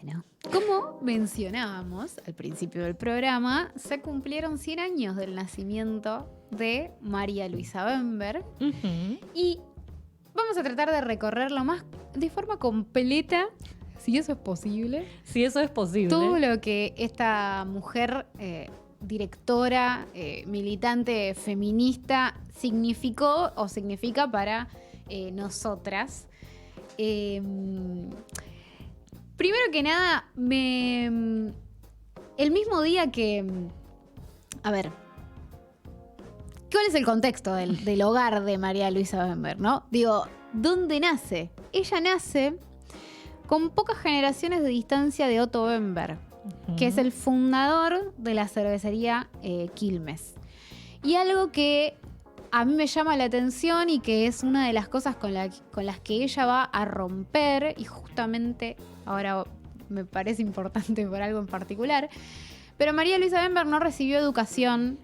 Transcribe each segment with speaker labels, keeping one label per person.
Speaker 1: Bueno, como mencionábamos al principio del programa, se cumplieron 100 años del nacimiento de María Luisa Bember. Y vamos a tratar de recorrerlo más de forma completa, si eso es posible.
Speaker 2: Si eso es posible.
Speaker 1: Todo lo que esta mujer, directora, militante feminista, significó o significa para nosotras. Primero que nada, el mismo día que... A ver, ¿cuál es el contexto del hogar de María Luisa Bember, no? Digo, ¿dónde nace? Ella nace con pocas generaciones de distancia de Otto Bember, que es el fundador de la cervecería Quilmes. Y algo que a mí me llama la atención y que es una de las cosas con las que ella va a romper, y justamente ahora me parece importante por algo en particular, pero María Luisa Bember no recibió educación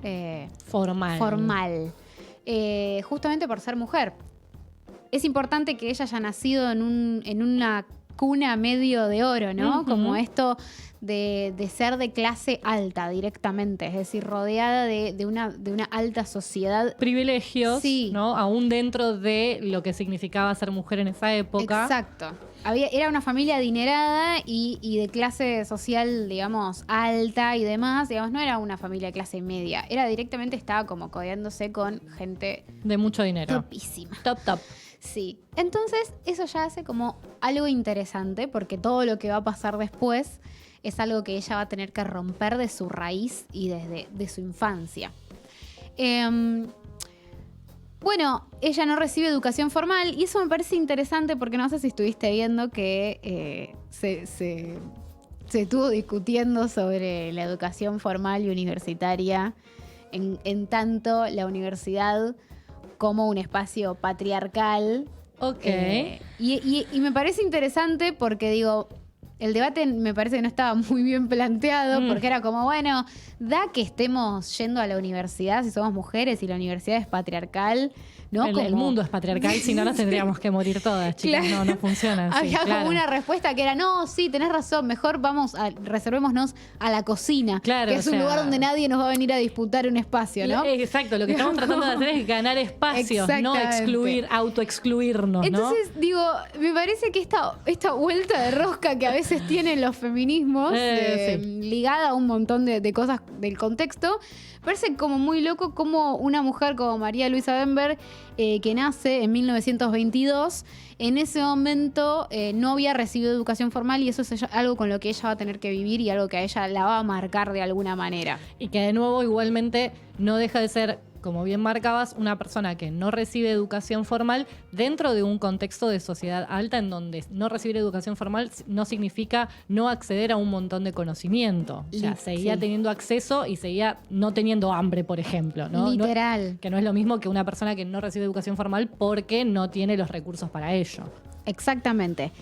Speaker 1: formal, justamente por ser mujer. Es importante que ella haya nacido en una cuna medio de oro, ¿no? Como esto de ser de clase alta directamente, es decir, rodeada de una alta sociedad.
Speaker 2: Privilegios,
Speaker 1: sí,
Speaker 2: ¿no? Aún dentro de lo que significaba ser mujer en esa época.
Speaker 1: Exacto. Era una familia adinerada y de clase social, digamos, alta y demás. Digamos, no era una familia de clase media. Era directamente, estaba como codeándose con gente
Speaker 2: de mucho dinero.
Speaker 1: Topísima.
Speaker 2: Top.
Speaker 1: Sí. Entonces, eso ya hace como algo interesante, porque todo lo que va a pasar después es algo que ella va a tener que romper de su raíz y de su infancia. Bueno, ella no recibe educación formal y eso me parece interesante porque no sé si estuviste viendo que se estuvo discutiendo sobre la educación formal y universitaria, en tanto la universidad como un espacio patriarcal.
Speaker 2: Ok.
Speaker 1: Y me parece interesante porque, digo, el debate me parece que no estaba muy bien planteado, porque era como, bueno, da que estemos yendo a la universidad si somos mujeres y la universidad es patriarcal, ¿no?
Speaker 2: El mundo es patriarcal, si no nos tendríamos que morir todas, chicas. Claro. No funciona así.
Speaker 1: Había como una respuesta que era, no, sí, tenés razón, mejor reservémonos a la cocina,
Speaker 2: claro,
Speaker 1: que es un lugar donde nadie nos va a venir a disputar un espacio, ¿no?
Speaker 2: Exacto, lo que estamos tratando de hacer es ganar espacios, no autoexcluirnos, ¿no?
Speaker 1: Entonces, digo, me parece que esta vuelta de rosca que a veces tienen los feminismos, ligada a un montón de cosas del contexto, parece como muy loco como una mujer como María Luisa Bember, que nace en 1922, en ese momento no había recibido educación formal, y eso es algo con lo que ella va a tener que vivir y algo que a ella la va a marcar de alguna manera.
Speaker 2: Y que de nuevo igualmente no deja de ser, como bien marcabas, una persona que no recibe educación formal dentro de un contexto de sociedad alta, en donde no recibir educación formal no significa no acceder a un montón de conocimiento. O sea, seguía teniendo acceso y seguía no teniendo hambre, por ejemplo, ¿no?
Speaker 1: Literal.
Speaker 2: Que no es lo mismo que una persona que no recibe educación formal porque no tiene los recursos para ello.
Speaker 1: Exactamente.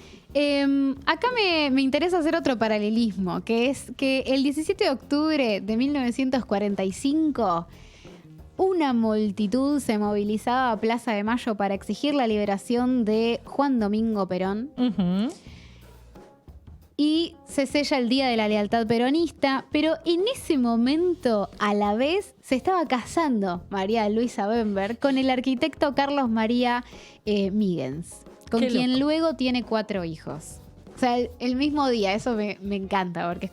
Speaker 1: Acá me interesa hacer otro paralelismo, que es que el 17 de octubre de 1945... una multitud se movilizaba a Plaza de Mayo para exigir la liberación de Juan Domingo Perón. Y se sella el Día de la Lealtad Peronista, pero en ese momento, a la vez, se estaba casando María Luisa Bember con el arquitecto Carlos María Míguez, con quien luego tiene 4 hijos. O sea, el mismo día, eso me encanta, porque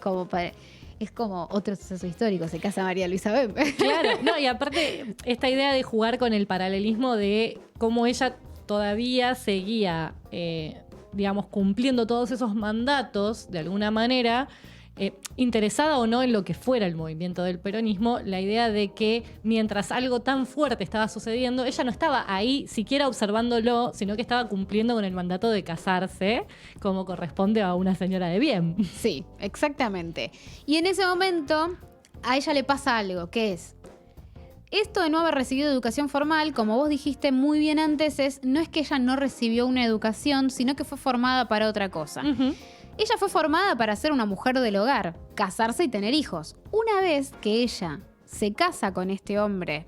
Speaker 1: es como otro suceso histórico, se casa María Luisa Bember.
Speaker 2: Claro, no, y aparte esta idea de jugar con el paralelismo de cómo ella todavía seguía, digamos, cumpliendo todos esos mandatos de alguna manera, interesada o no en lo que fuera el movimiento del peronismo, la idea de que mientras algo tan fuerte estaba sucediendo, ella no estaba ahí siquiera observándolo, sino que estaba cumpliendo con el mandato de casarse como corresponde a una señora de bien.
Speaker 1: Sí, exactamente. Y en ese momento a ella le pasa algo, que es esto de no haber recibido educación formal, como vos dijiste muy bien antes, no es que ella no recibió una educación, sino que fue formada para otra cosa. Ella fue formada para ser una mujer del hogar, casarse y tener hijos. Una vez que ella se casa con este hombre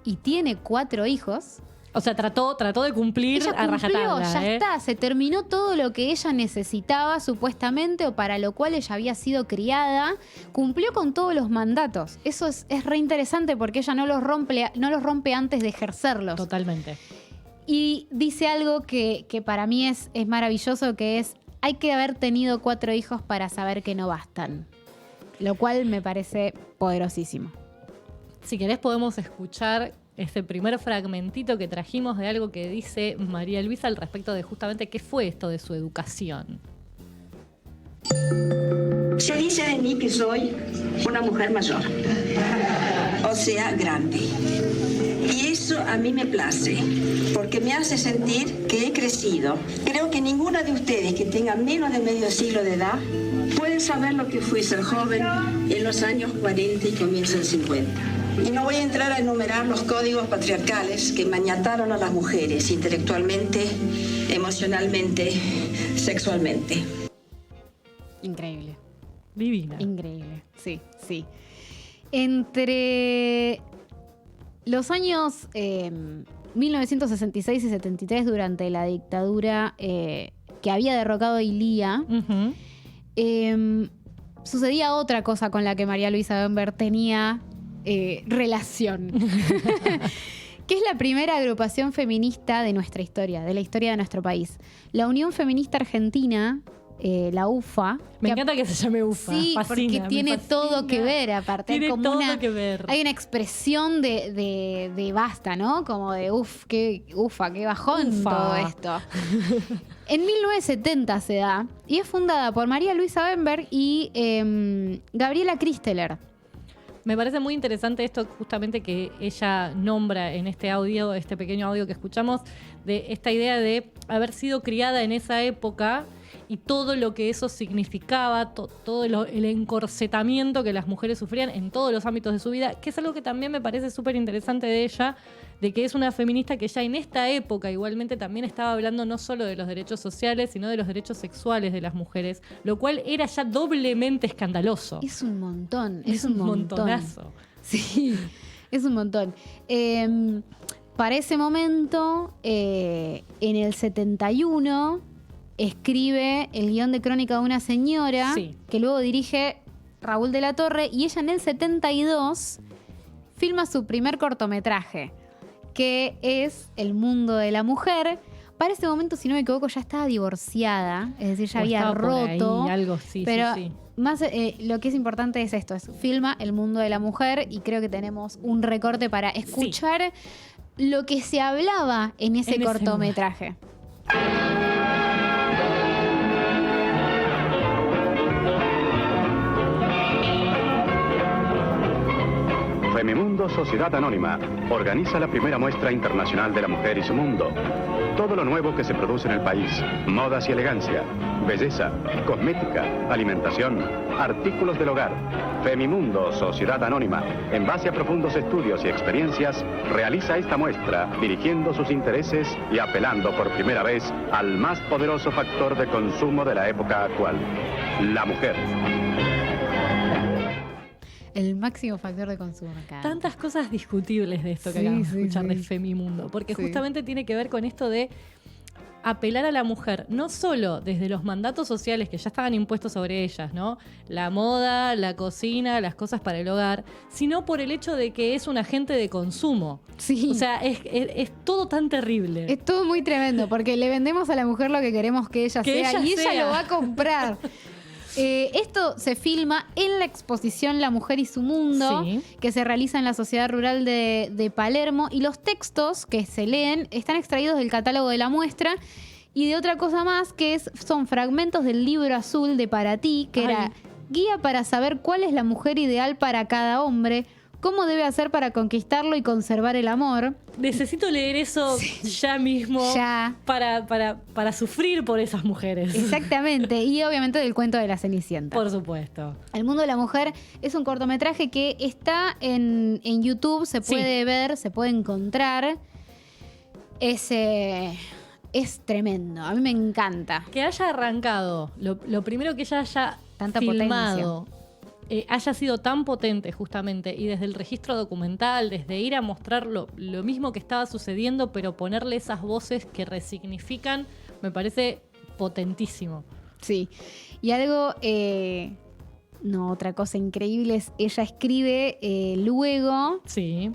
Speaker 1: y tiene 4 hijos,
Speaker 2: O sea, trató de cumplir
Speaker 1: Ella
Speaker 2: a
Speaker 1: cumplió,
Speaker 2: rajatabla.
Speaker 1: ya está, se terminó todo lo que ella necesitaba supuestamente o para lo cual ella había sido criada, cumplió con todos los mandatos. Eso es re interesante porque ella no los rompe antes de ejercerlos.
Speaker 2: Totalmente.
Speaker 1: Y dice algo que para mí es maravilloso, que es, hay que haber tenido 4 hijos para saber que no bastan. Lo cual me parece poderosísimo.
Speaker 2: Si querés podemos escuchar este primer fragmentito que trajimos de algo que dice María Luisa al respecto de justamente qué fue esto de su educación.
Speaker 3: Se dice de mí que soy una mujer mayor, o sea, grande. Y eso a mí me place, porque me hace sentir que he crecido. Creo que ninguna de ustedes que tenga menos de medio siglo de edad puede saber lo que fue ser joven en los años 40 y comienzo del 50. Y no voy a entrar a enumerar los códigos patriarcales que maniataron a las mujeres intelectualmente, emocionalmente, sexualmente.
Speaker 1: Increíble.
Speaker 2: Divina.
Speaker 1: Increíble, sí, sí. Entre los años 1966 y 73, durante la dictadura que había derrocado a Ilía, sucedía otra cosa con la que María Luisa Bember tenía relación. Que es la primera agrupación feminista de nuestra historia, de la historia de nuestro país. La Unión Feminista Argentina, la UFA.
Speaker 2: Me encanta que se llame UFA.
Speaker 1: Sí,
Speaker 2: fascina,
Speaker 1: porque tiene todo que ver, aparte.
Speaker 2: Tiene
Speaker 1: como
Speaker 2: todo que ver.
Speaker 1: Hay una expresión de basta, ¿no? Como de qué bajón
Speaker 2: Ufa.
Speaker 1: todo esto. En 1970 se da y es fundada por María Luisa Bember y Gabriela Christeler.
Speaker 2: Me parece muy interesante esto justamente que ella nombra en este audio, este pequeño audio que escuchamos, de esta idea de haber sido criada en esa época y todo lo que eso significaba, todo el encorsetamiento que las mujeres sufrían en todos los ámbitos de su vida, que es algo que también me parece súper interesante de ella, de que es una feminista que ya en esta época igualmente también estaba hablando no solo de los derechos sociales, sino de los derechos sexuales de las mujeres, lo cual era ya doblemente escandaloso.
Speaker 1: Es un montón,
Speaker 2: Es un montonazo.
Speaker 1: Sí, es un montón. Para ese momento, en el 71, escribe el guión de Crónica de una señora,
Speaker 2: Sí.
Speaker 1: que luego dirige Raúl de la Torre, y ella en el 72 filma su primer cortometraje, que es El mundo de la mujer. Para ese momento, si no me equivoco, ya estaba divorciada, es decir, ya
Speaker 2: O
Speaker 1: había
Speaker 2: estaba por
Speaker 1: roto.
Speaker 2: ahí, algo, sí,
Speaker 1: pero
Speaker 2: sí.
Speaker 1: más lo que es importante es esto, es filma El mundo de la mujer, y creo que tenemos un recorte para escuchar lo que se hablaba en ese
Speaker 2: En ese
Speaker 1: cortometraje.
Speaker 4: Femimundo Sociedad Anónima organiza la primera muestra internacional de la mujer y su mundo. Todo lo nuevo que se produce en el país, modas y elegancia, belleza, cosmética, alimentación, artículos del hogar. Femimundo Sociedad Anónima, en base a profundos estudios y experiencias, realiza esta muestra dirigiendo sus intereses y apelando por primera vez al más poderoso factor de consumo de la época actual, la mujer.
Speaker 1: El máximo factor de consumo acá.
Speaker 2: Tantas cosas discutibles de esto que
Speaker 1: Sí,
Speaker 2: acabamos de
Speaker 1: sí,
Speaker 2: escuchar de
Speaker 1: sí.
Speaker 2: Femimundo, porque
Speaker 1: Sí.
Speaker 2: justamente tiene que ver con esto de apelar a la mujer, no solo desde los mandatos sociales que ya estaban impuestos sobre ellas, ¿no? La moda, la cocina, las cosas para el hogar, sino por el hecho de que es un agente de consumo.
Speaker 1: Sí.
Speaker 2: O sea, es todo tan terrible.
Speaker 1: Es todo muy tremendo, porque le vendemos a la mujer lo que queremos que ella
Speaker 2: Que
Speaker 1: sea,
Speaker 2: ella
Speaker 1: y ella
Speaker 2: sea.
Speaker 1: lo va a comprar. Esto se filma en la exposición La Mujer y su Mundo,
Speaker 2: Sí.
Speaker 1: que se realiza en la Sociedad Rural de Palermo, y los textos que se leen están extraídos del catálogo de la muestra y de otra cosa más, que son fragmentos del libro azul de Para Ti, que
Speaker 2: Ay.
Speaker 1: era guía para saber cuál es la mujer ideal para cada hombre, cómo debe hacer para conquistarlo y conservar el amor.
Speaker 2: Necesito leer eso ya mismo
Speaker 1: Ya.
Speaker 2: para sufrir por esas mujeres.
Speaker 1: Exactamente, y obviamente del cuento de la Cenicienta.
Speaker 2: Por supuesto.
Speaker 1: El mundo de la mujer es un cortometraje que está en YouTube, se
Speaker 2: Sí.
Speaker 1: puede ver, se puede encontrar. Es tremendo, a mí me encanta.
Speaker 2: Que haya arrancado, lo primero que ella haya
Speaker 1: Tanta
Speaker 2: filmado haya sido tan potente justamente, y desde el registro documental, desde ir a mostrar lo mismo que estaba sucediendo, pero ponerle esas voces que resignifican, me parece potentísimo.
Speaker 1: Sí. Y algo, otra cosa increíble es, ella escribe luego
Speaker 2: Sí.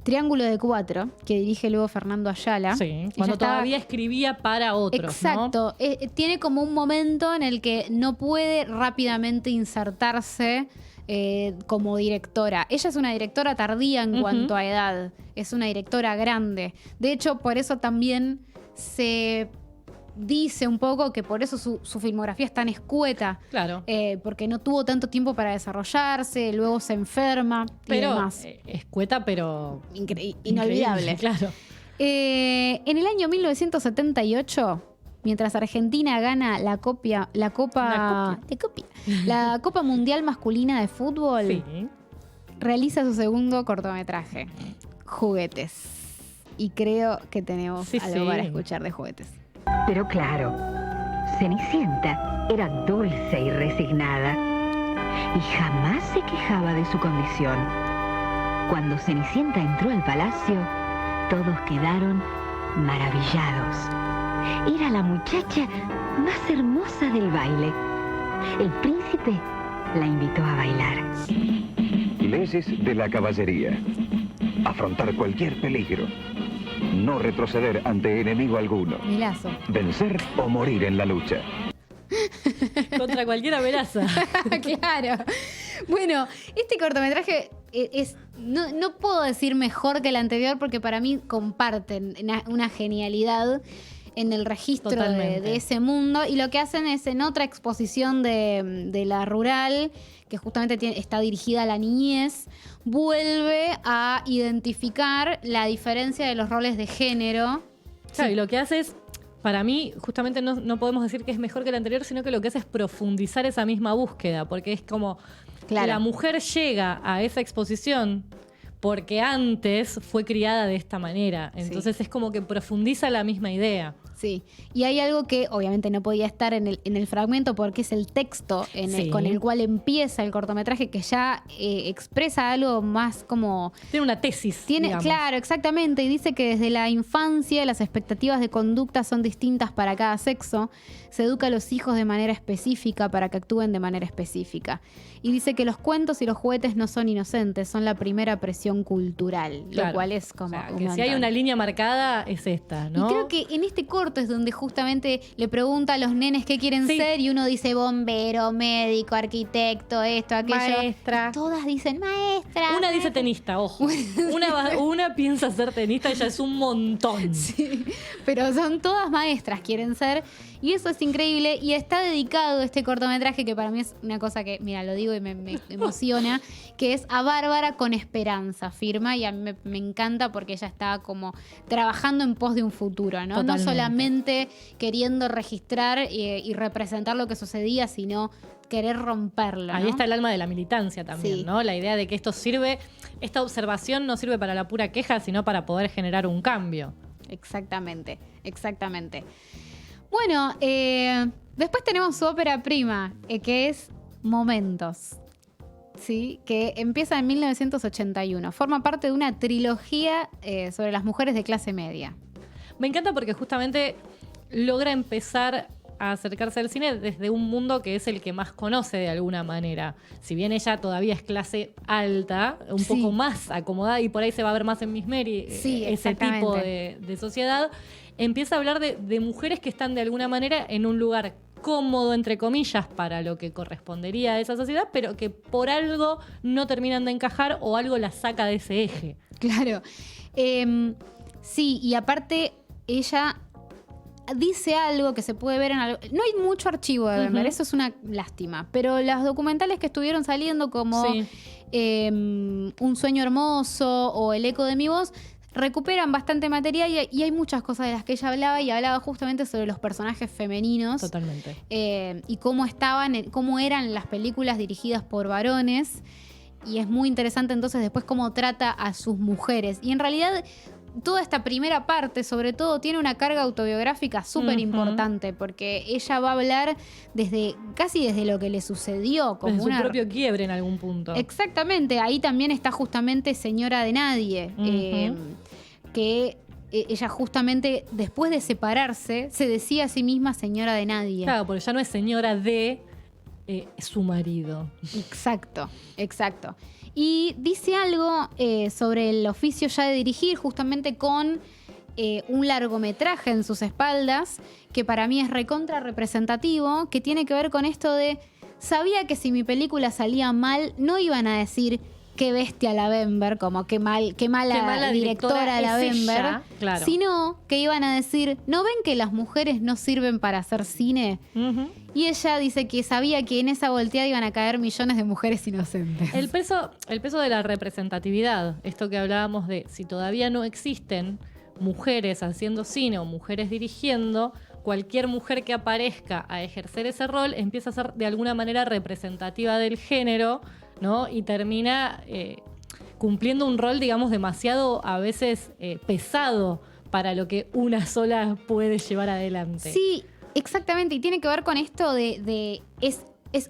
Speaker 1: Triángulo de Cuatro, que dirige luego Fernando Ayala.
Speaker 2: Sí,
Speaker 1: Ella
Speaker 2: cuando
Speaker 1: estaba-
Speaker 2: todavía escribía para otros, ¿no?
Speaker 1: Exacto. Tiene como un momento en el que no puede rápidamente insertarse como directora. Ella es una directora tardía en
Speaker 2: Ujú.
Speaker 1: cuanto a edad. Es una directora grande. De hecho, por eso también se dice un poco que por eso su filmografía es tan escueta.
Speaker 2: Claro.
Speaker 1: Porque no tuvo tanto tiempo para desarrollarse, luego se enferma y
Speaker 2: Pero
Speaker 1: demás.
Speaker 2: escueta, pero
Speaker 1: Inolvidable.
Speaker 2: increíble, claro.
Speaker 1: En el año 1978, mientras Argentina gana la Copa Mundial Masculina de Fútbol,
Speaker 2: Sí.
Speaker 1: realiza su segundo cortometraje, Juguetes. Y creo que tenemos
Speaker 2: Sí,
Speaker 1: algo
Speaker 2: sí.
Speaker 1: para escuchar de Juguetes.
Speaker 5: Pero claro, Cenicienta era dulce y resignada y jamás se quejaba de su condición. Cuando Cenicienta entró al palacio, todos quedaron maravillados. Era la muchacha más hermosa del baile. El príncipe la invitó a bailar.
Speaker 6: Leyes de la caballería. Afrontar cualquier peligro. No retroceder ante enemigo alguno.
Speaker 1: Milazo.
Speaker 6: Vencer o morir en la lucha.
Speaker 2: Contra cualquier amenaza.
Speaker 1: Claro. Bueno, este cortometraje no puedo decir mejor que el anterior porque para mí comparten una genialidad en el registro
Speaker 2: Totalmente.
Speaker 1: de ese mundo, y lo que hacen es en otra exposición de la rural, que justamente está dirigida a la niñez, vuelve a identificar la diferencia de los roles de género.
Speaker 2: Claro, y lo que hace es, para mí, justamente no podemos decir que es mejor que el anterior, sino que lo que hace es profundizar esa misma búsqueda, porque es como
Speaker 1: Claro.
Speaker 2: la mujer llega a esa exposición porque antes fue criada de esta manera. Entonces es como que profundiza la misma idea.
Speaker 1: Sí, y hay algo que obviamente no podía estar en el fragmento porque es el texto
Speaker 2: Sí.
Speaker 1: con el cual empieza el cortometraje, que ya expresa algo más como...
Speaker 2: Tiene una tesis, digamos.
Speaker 1: Claro, exactamente, y dice que desde la infancia las expectativas de conducta son distintas para cada sexo, se educa a los hijos de manera específica para que actúen de manera específica. Y dice que los cuentos y los juguetes no son inocentes, son la primera presión cultural,
Speaker 2: Claro.
Speaker 1: lo cual es como...
Speaker 2: O sea,
Speaker 1: un
Speaker 2: que si hay
Speaker 1: montón.
Speaker 2: una línea marcada, es esta, ¿no?
Speaker 1: Y creo que en este corto es donde justamente le pregunta a los nenes qué quieren
Speaker 2: Sí.
Speaker 1: ser y uno dice bombero, médico, arquitecto, esto, aquello.
Speaker 2: Maestra.
Speaker 1: Y todas dicen maestra.
Speaker 2: Una dice tenista, ojo. Una piensa ser tenista y ya es un montón.
Speaker 1: Sí, pero son todas maestras, quieren ser. Y eso es increíble. Y está dedicado este cortometraje, que para mí es una cosa que, mira, lo digo y me emociona, que es a Bárbara con esperanza, firma. Y a mí me encanta porque ella está como trabajando en pos de un futuro, ¿no?
Speaker 2: Totalmente.
Speaker 1: No solamente queriendo registrar y representar lo que sucedía, sino querer romperlo,
Speaker 2: Ahí
Speaker 1: ¿no?
Speaker 2: está el alma de la militancia también,
Speaker 1: Sí.
Speaker 2: ¿no? La idea de que esto sirve, esta observación no sirve para la pura queja, sino para poder generar un cambio.
Speaker 1: Exactamente, exactamente. Bueno, después tenemos su ópera prima, que es Momentos, ¿sí? Que empieza en 1981. Forma parte de una trilogía sobre las mujeres de clase media.
Speaker 2: Me encanta porque justamente logra empezar a acercarse al cine desde un mundo que es el que más conoce de alguna manera. Si bien ella todavía es clase alta, un
Speaker 1: Sí.
Speaker 2: poco más acomodada, y por ahí se va a ver más en Miss Mary,
Speaker 1: Sí,
Speaker 2: ese
Speaker 1: exactamente.
Speaker 2: tipo de sociedad, empieza a hablar de mujeres que están de alguna manera en un lugar cómodo, entre comillas, para lo que correspondería a esa sociedad, pero que por algo no terminan de encajar o algo las saca de ese eje.
Speaker 1: Claro. Sí, y aparte ella dice algo que se puede ver en algo. No hay mucho archivo de Bember,
Speaker 2: Ujú.
Speaker 1: eso es una lástima. Pero los documentales que estuvieron saliendo, como
Speaker 2: Sí.
Speaker 1: Un sueño hermoso o El eco de mi voz, recuperan bastante material y hay muchas cosas de las que ella hablaba, y hablaba justamente sobre los personajes femeninos.
Speaker 2: Totalmente.
Speaker 1: Y cómo eran las películas dirigidas por varones. Y es muy interesante entonces después cómo trata a sus mujeres. Y en realidad toda esta primera parte, sobre todo, tiene una carga autobiográfica súper importante, porque ella va a hablar casi desde lo que le sucedió. Como
Speaker 2: desde su propio quiebre en algún punto.
Speaker 1: Exactamente, ahí también está justamente Señora de Nadie, que ella justamente después de separarse se decía a sí misma Señora de Nadie.
Speaker 2: Claro, porque ya no es señora de su marido.
Speaker 1: Exacto. Y dice algo sobre el oficio ya de dirigir, justamente con un largometraje en sus espaldas, que para mí es recontra representativo, que tiene que ver con esto de: sabía que si mi película salía mal, no iban a decir qué bestia la Bember, como qué mala directora la Bember,
Speaker 2: claro.
Speaker 1: Sino que iban a decir: ¿no ven que las mujeres no sirven para hacer cine? Y ella dice que sabía que en esa volteada iban a caer millones de mujeres inocentes.
Speaker 2: El peso de la representatividad, esto que hablábamos de si todavía no existen mujeres haciendo cine o mujeres dirigiendo, cualquier mujer que aparezca a ejercer ese rol empieza a ser de alguna manera representativa del género, ¿no? Y termina cumpliendo un rol, digamos, demasiado a veces pesado para lo que una sola puede llevar adelante.
Speaker 1: Sí, exactamente. Y tiene que ver con esto de es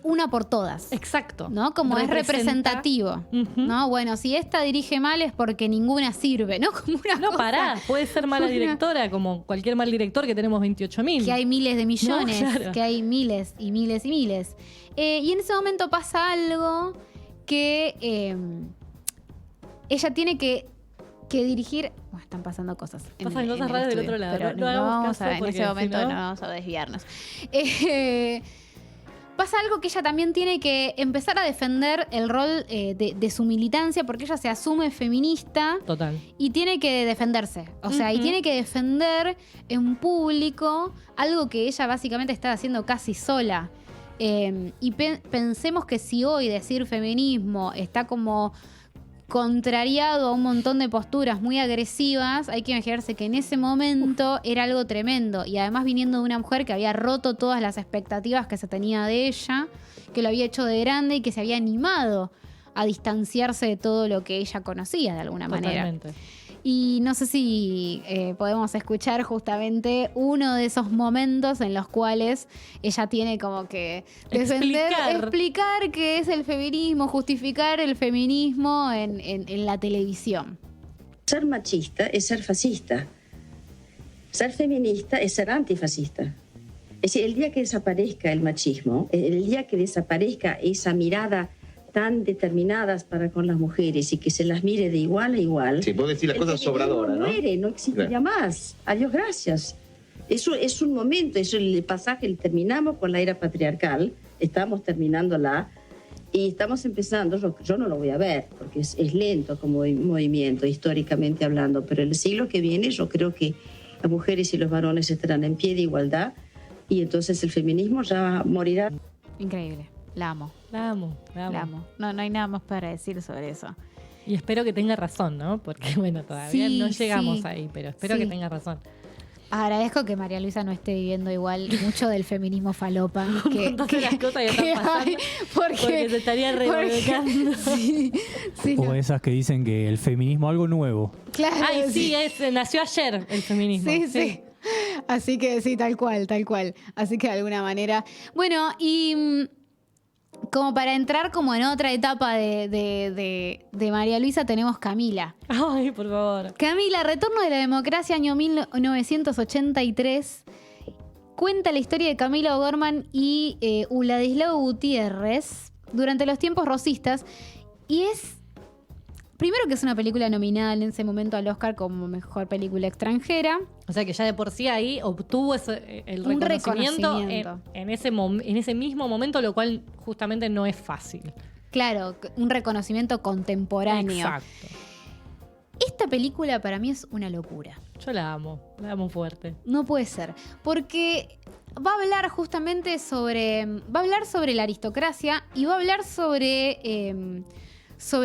Speaker 1: una por todas.
Speaker 2: Exacto.
Speaker 1: ¿No? Como es representativo. ¿No? Bueno, si esta dirige mal es porque ninguna sirve, ¿no? Como una
Speaker 2: No,
Speaker 1: cosa.
Speaker 2: pará, puede ser mala directora, como cualquier mal director que tenemos 28.000.
Speaker 1: Que hay miles de millones,
Speaker 2: No, claro.
Speaker 1: que hay miles y miles y miles. Y en ese momento pasa algo que ella tiene que dirigir. Bueno, están pasando cosas.
Speaker 2: Pasan cosas raras del otro lado.
Speaker 1: Pero
Speaker 2: No hagamos
Speaker 1: vamos
Speaker 2: caso
Speaker 1: en
Speaker 2: porque
Speaker 1: ese momento
Speaker 2: si no-
Speaker 1: no vamos a desviarnos. Pasa algo que ella también tiene que empezar a defender el rol de su militancia, porque ella se asume feminista.
Speaker 2: Total.
Speaker 1: Y tiene que defenderse. O sea, y tiene que defender en público algo que ella básicamente está haciendo casi sola. Y pensemos que si hoy decir feminismo está como contrariado a un montón de posturas muy agresivas, hay que imaginarse que en ese momento era algo tremendo. Y además viniendo de una mujer que había roto todas las expectativas que se tenía de ella, que lo había hecho de grande y que se había animado a distanciarse de todo lo que ella conocía de alguna manera.
Speaker 2: Totalmente.
Speaker 1: Y no sé si podemos escuchar justamente uno de esos momentos en los cuales ella tiene como que explicar qué es el feminismo, justificar el feminismo en la televisión.
Speaker 3: Ser machista es ser fascista. Ser feminista es ser antifascista. Es decir, el día que desaparezca el machismo, el día que desaparezca esa mirada tan determinadas para con las mujeres y que se las mire de igual a igual.
Speaker 7: Sí, vos decís las cosas sobradoras, ¿no?
Speaker 3: Muere, no existe ya más. Adiós, gracias. Eso es un momento, es el pasaje, terminamos con la era patriarcal, estamos terminándola y estamos empezando, yo no lo voy a ver porque es lento como movimiento históricamente hablando, pero el siglo que viene yo creo que las mujeres y los varones estarán en pie de igualdad y entonces el feminismo ya morirá.
Speaker 1: Increíble, la amo.
Speaker 2: La amo.
Speaker 1: No hay nada más para decir sobre eso.
Speaker 2: Y espero que tenga razón, ¿no? Porque, bueno, todavía
Speaker 1: Sí,
Speaker 2: no llegamos
Speaker 1: sí.
Speaker 2: ahí, pero espero
Speaker 1: Sí.
Speaker 2: que tenga razón.
Speaker 1: Agradezco que María Luisa no esté viviendo igual mucho del feminismo falopa.
Speaker 2: Un montón de las cosas que están pasando,
Speaker 1: hay, porque
Speaker 2: se estaría revolcando.
Speaker 1: Sí,
Speaker 8: O
Speaker 1: no.
Speaker 8: esas que dicen que el feminismo es algo nuevo.
Speaker 1: Claro,
Speaker 2: Ay, sí, nació ayer el feminismo.
Speaker 1: Sí. Así que sí, tal cual. Así que de alguna manera. Bueno, y como para entrar como en otra etapa de María Luisa, tenemos Camila.
Speaker 2: Ay, por favor.
Speaker 1: Camila, Retorno de la Democracia, año 1983. Cuenta la historia de Camila O'Gorman y Uladislao Gutiérrez durante los tiempos rosistas. Y es, primero que es una película nominada en ese momento al Oscar como mejor película extranjera.
Speaker 2: O sea que ya de por sí ahí obtuvo el
Speaker 1: Un
Speaker 2: reconocimiento,
Speaker 1: reconocimiento.
Speaker 2: en ese mismo momento, lo cual justamente no es fácil.
Speaker 1: Claro, un reconocimiento contemporáneo.
Speaker 2: Exacto.
Speaker 1: Esta película para mí es una locura.
Speaker 2: Yo la amo fuerte.
Speaker 1: No puede ser. Porque va a hablar justamente sobre. Va a hablar sobre la aristocracia y va a hablar sobre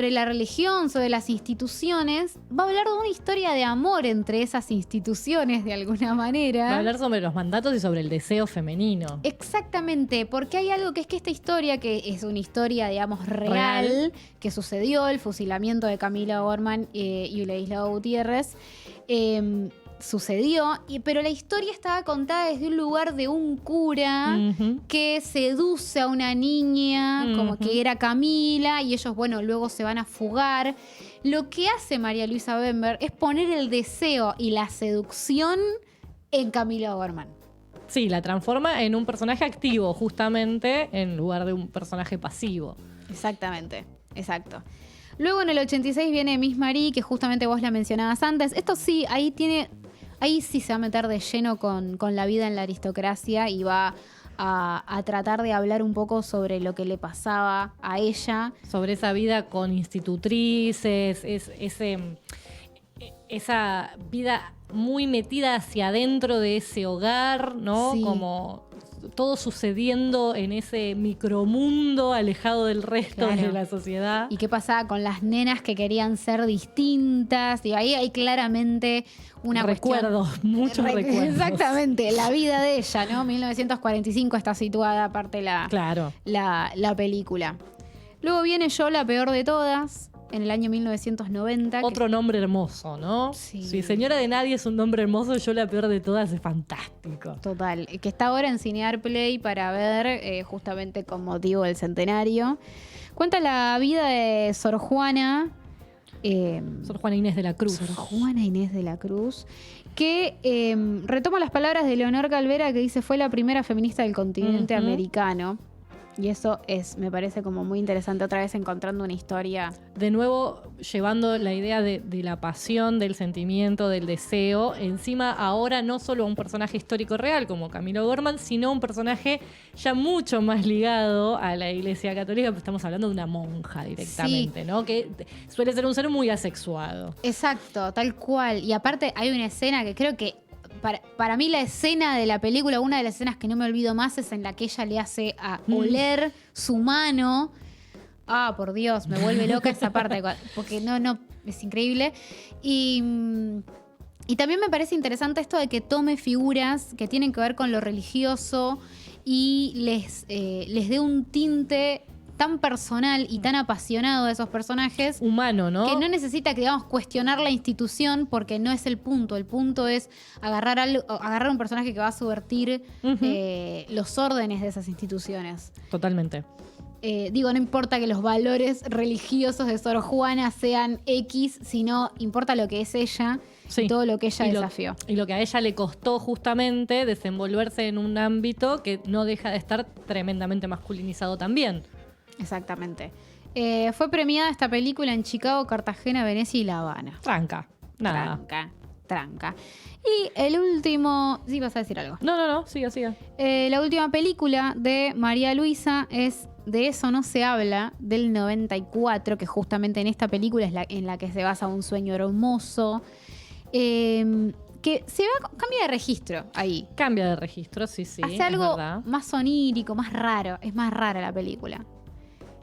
Speaker 1: la religión, sobre las instituciones. Va a hablar de una historia de amor entre esas instituciones de alguna manera.
Speaker 2: Va a hablar sobre los mandatos y sobre el deseo femenino.
Speaker 1: Exactamente, porque hay algo que es que esta historia, que es una historia, digamos, real. Que sucedió, el fusilamiento de Camila O'Gorman y Uladislao Gutiérrez, sucedió, pero la historia estaba contada desde un lugar de un cura
Speaker 2: Ujú.
Speaker 1: que seduce a una niña, como que era Camila, y ellos, bueno, luego se van a fugar. Lo que hace María Luisa Bember es poner el deseo y la seducción en Camila Oberman.
Speaker 2: Sí, la transforma en un personaje activo, justamente, en lugar de un personaje pasivo.
Speaker 1: Exactamente, exacto. Luego en el 86 viene Miss Marie, que justamente vos la mencionabas antes. Esto sí, ahí sí se va a meter de lleno con la vida en la aristocracia y va a tratar de hablar un poco sobre lo que le pasaba a ella.
Speaker 2: Sobre esa vida con institutrices, esa vida muy metida hacia adentro de ese hogar, ¿no?
Speaker 1: Sí.
Speaker 2: Como todo sucediendo en ese micromundo alejado del resto
Speaker 1: Claro.
Speaker 2: de la sociedad.
Speaker 1: Y qué pasaba con las nenas que querían ser distintas. Y ahí hay claramente una
Speaker 2: recuerdos, muchos recuerdos.
Speaker 1: Exactamente, la vida de ella, ¿no? 1945 está situada aparte
Speaker 2: Claro.
Speaker 1: la película. Luego viene Yo, la peor de todas, en el año 1990.
Speaker 2: Otro nombre hermoso, ¿no?
Speaker 1: Sí.
Speaker 2: Si Señora de Nadie es un nombre hermoso, Yo, la peor de todas, es fantástico.
Speaker 1: Total, que está ahora en Cinear Play para ver justamente con motivo del centenario. Cuenta la vida de Sor Juana.
Speaker 2: Sor Juana Inés de la Cruz.
Speaker 1: Sor Juana Inés de la Cruz, que retoma las palabras de Leonor Calvera, que dice fue la primera feminista del continente
Speaker 2: Ujú.
Speaker 1: americano. Y eso me parece como muy interesante, otra vez encontrando una historia.
Speaker 2: De nuevo, llevando la idea de la pasión, del sentimiento, del deseo, encima ahora no solo a un personaje histórico real como Camilo Gorman, sino un personaje ya mucho más ligado a la Iglesia Católica, pues estamos hablando de una monja directamente, ¿no? Que suele ser un ser muy asexuado.
Speaker 1: Exacto, tal cual. Y aparte hay una escena que creo que para mí la escena de la película, una de las escenas que no me olvido más, es en la que ella le hace a oler su mano. Ah, por Dios, me vuelve loca esa parte, porque no, es increíble. Y también me parece interesante esto de que tome figuras que tienen que ver con lo religioso y les dé un tinte tan personal y tan apasionado de esos personajes.
Speaker 2: Humano, ¿no?
Speaker 1: Que no necesita, que, digamos, cuestionar la institución porque no es el punto. El punto es agarrar un personaje que va a subvertir los órdenes de esas instituciones.
Speaker 2: Totalmente.
Speaker 1: No importa que los valores religiosos de Sor Juana sean X, sino importa lo que es ella
Speaker 2: Sí.
Speaker 1: y todo lo que ella
Speaker 2: Y
Speaker 1: desafió.
Speaker 2: y lo que a ella le costó justamente desenvolverse en un ámbito que no deja de estar tremendamente masculinizado también.
Speaker 1: Exactamente. Fue premiada esta película en Chicago, Cartagena, Venecia y La Habana.
Speaker 2: Tranca. Nada.
Speaker 1: Tranca. Y el último... Sí, vas a decir algo.
Speaker 2: No, siga.
Speaker 1: La última película de María Luisa es De eso no se habla, del 94, que justamente en esta película es en la que se basa Un sueño hermoso, que cambia de registro ahí.
Speaker 2: Cambia de registro, sí.
Speaker 1: Hace
Speaker 2: es
Speaker 1: algo
Speaker 2: verdad.
Speaker 1: más onírico, más raro. Es más rara la película.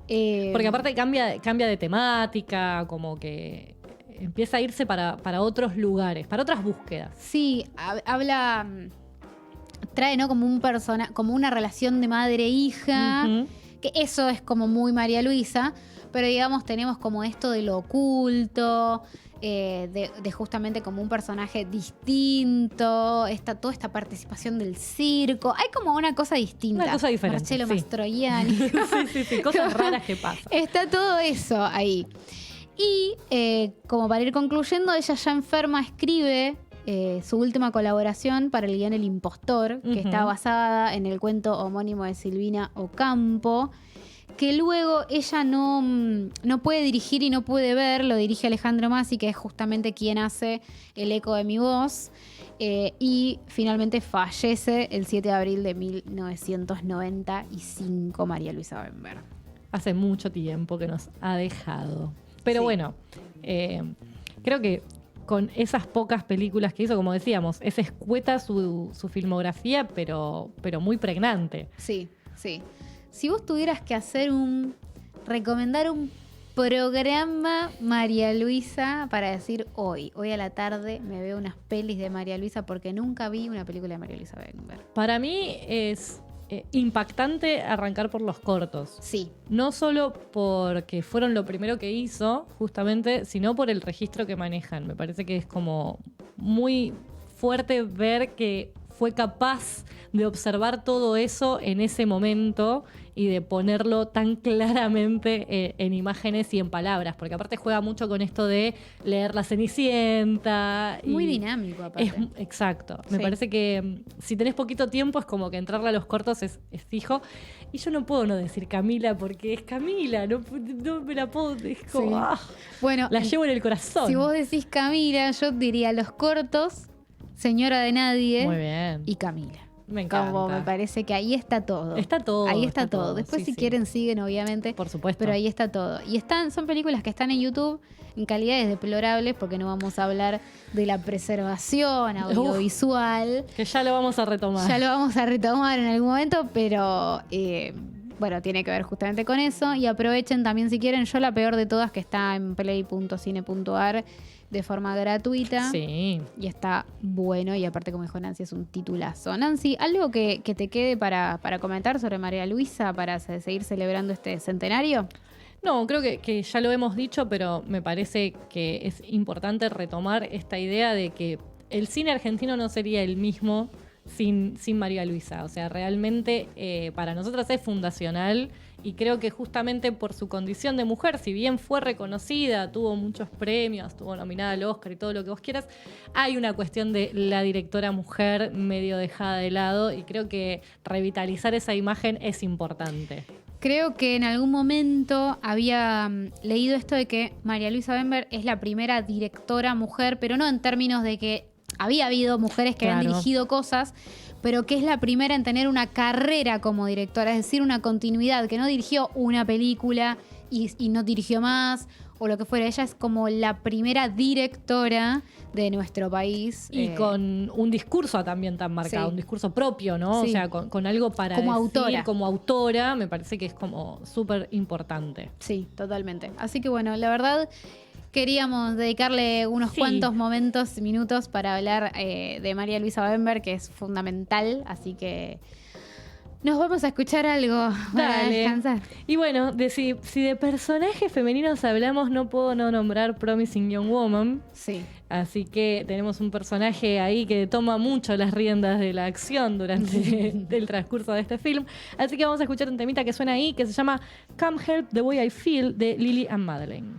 Speaker 2: Porque aparte cambia de temática, como que empieza a irse para otros lugares, para otras búsquedas.
Speaker 1: Sí, habla... Trae, ¿no? Como como una relación de madre-hija.
Speaker 2: Ujú.
Speaker 1: Que eso es como muy María Luisa, pero digamos tenemos como esto de lo oculto, de justamente como un personaje distinto, toda esta participación del circo. Hay como una cosa distinta.
Speaker 2: Una cosa diferente,
Speaker 1: Marcello
Speaker 2: sí.
Speaker 1: Mastroianni.
Speaker 2: Sí, cosas raras que pasan.
Speaker 1: Está todo eso ahí. Y como para ir concluyendo, ella ya enferma escribe su última colaboración para el guión El Impostor, que
Speaker 2: Ujú.
Speaker 1: está basada en el cuento homónimo de Silvina Ocampo, que luego ella no puede dirigir y no puede ver, lo dirige Alejandro Masi, que es justamente quien hace El eco de mi voz, y finalmente fallece el 7 de abril de 1995 María Luisa Bember.
Speaker 2: Hace mucho tiempo que nos ha dejado. Pero
Speaker 1: Sí.
Speaker 2: bueno, creo que con esas pocas películas que hizo, como decíamos, es escueta su filmografía, pero muy pregnante.
Speaker 1: Sí. Si vos tuvieras que recomendar un programa María Luisa para decir hoy a la tarde me veo unas pelis de María Luisa porque nunca vi una película de María Luisa Bember.
Speaker 2: Para mí es impactante arrancar por los cortos.
Speaker 1: Sí,
Speaker 2: No solo porque fueron lo primero que hizo, justamente, sino por el registro que manejan. Me parece que es como muy fuerte ver que fue capaz de observar todo eso en ese momento y de ponerlo tan claramente en imágenes y en palabras, porque aparte juega mucho con esto de leer La Cenicienta.
Speaker 1: Muy
Speaker 2: y
Speaker 1: dinámico, aparte.
Speaker 2: Exacto. Me
Speaker 1: Sí.
Speaker 2: parece que si tenés poquito tiempo es como que entrarle a los cortos es fijo. Y yo no puedo no decir Camila porque es Camila, no me la puedo... Es como,
Speaker 1: Sí.
Speaker 2: ah,
Speaker 1: Bueno,
Speaker 2: la llevo en el corazón.
Speaker 1: si vos decís Camila, yo diría Los Cortos, Señora de Nadie
Speaker 2: Muy bien.
Speaker 1: y Camila.
Speaker 2: Me encanta.
Speaker 1: Como me parece que ahí está todo.
Speaker 2: Está todo.
Speaker 1: Ahí está todo. Después,
Speaker 2: Sí,
Speaker 1: si
Speaker 2: sí.
Speaker 1: quieren, siguen, obviamente.
Speaker 2: Por supuesto.
Speaker 1: Pero ahí está todo. Y son películas que están en YouTube en calidades deplorables, porque no vamos a hablar de la preservación audiovisual.
Speaker 2: Que ya lo vamos a retomar.
Speaker 1: Ya lo vamos a retomar en algún momento, pero bueno, tiene que ver justamente con eso. Y aprovechen también, si quieren, yo la peor de todas, que está en play.cine.ar de forma gratuita.
Speaker 2: Sí.
Speaker 1: Y está bueno, y aparte, como dijo Nancy, es un titulazo. Nancy, ¿algo que te quede para comentar sobre María Luisa para seguir celebrando este centenario?
Speaker 2: No, creo que ya lo hemos dicho, pero me parece que es importante retomar esta idea de que el cine argentino no sería el mismo sin María Luisa. O sea, realmente para nosotras es fundacional y creo que justamente por su condición de mujer, si bien fue reconocida, tuvo muchos premios, estuvo nominada al Oscar y todo lo que vos quieras, hay una cuestión de la directora mujer medio dejada de lado y creo que revitalizar esa imagen es importante.
Speaker 1: Creo que en algún momento había leído esto de que María Luisa Bember es la primera directora mujer, pero no en términos de que había habido mujeres que habían dirigido cosas, pero que es la primera en tener una carrera como directora, es decir, una continuidad, que no dirigió una película y no dirigió más, o lo que fuera. Ella es como la primera directora de nuestro país.
Speaker 2: Y con un discurso también tan marcado,
Speaker 1: Sí.
Speaker 2: un discurso propio, ¿no?
Speaker 1: Sí.
Speaker 2: O sea, con algo para
Speaker 1: Como
Speaker 2: decir,
Speaker 1: autora.
Speaker 2: como autora, me parece que es como súper importante.
Speaker 1: Sí, totalmente. Así que bueno, la verdad queríamos dedicarle unos cuantos minutos para hablar de María Luisa Bember, que es fundamental, así que nos vamos a escuchar algo para
Speaker 2: Dale.
Speaker 1: descansar.
Speaker 2: Y bueno, si de personajes femeninos hablamos, no puedo no nombrar Promising Young Woman.
Speaker 1: Sí.
Speaker 2: Así que tenemos un personaje ahí que toma mucho las riendas de la acción durante el transcurso de este film. Así que vamos a escuchar un temita que suena ahí, que se llama Come Help the Way I Feel, de Lily and Madeleine.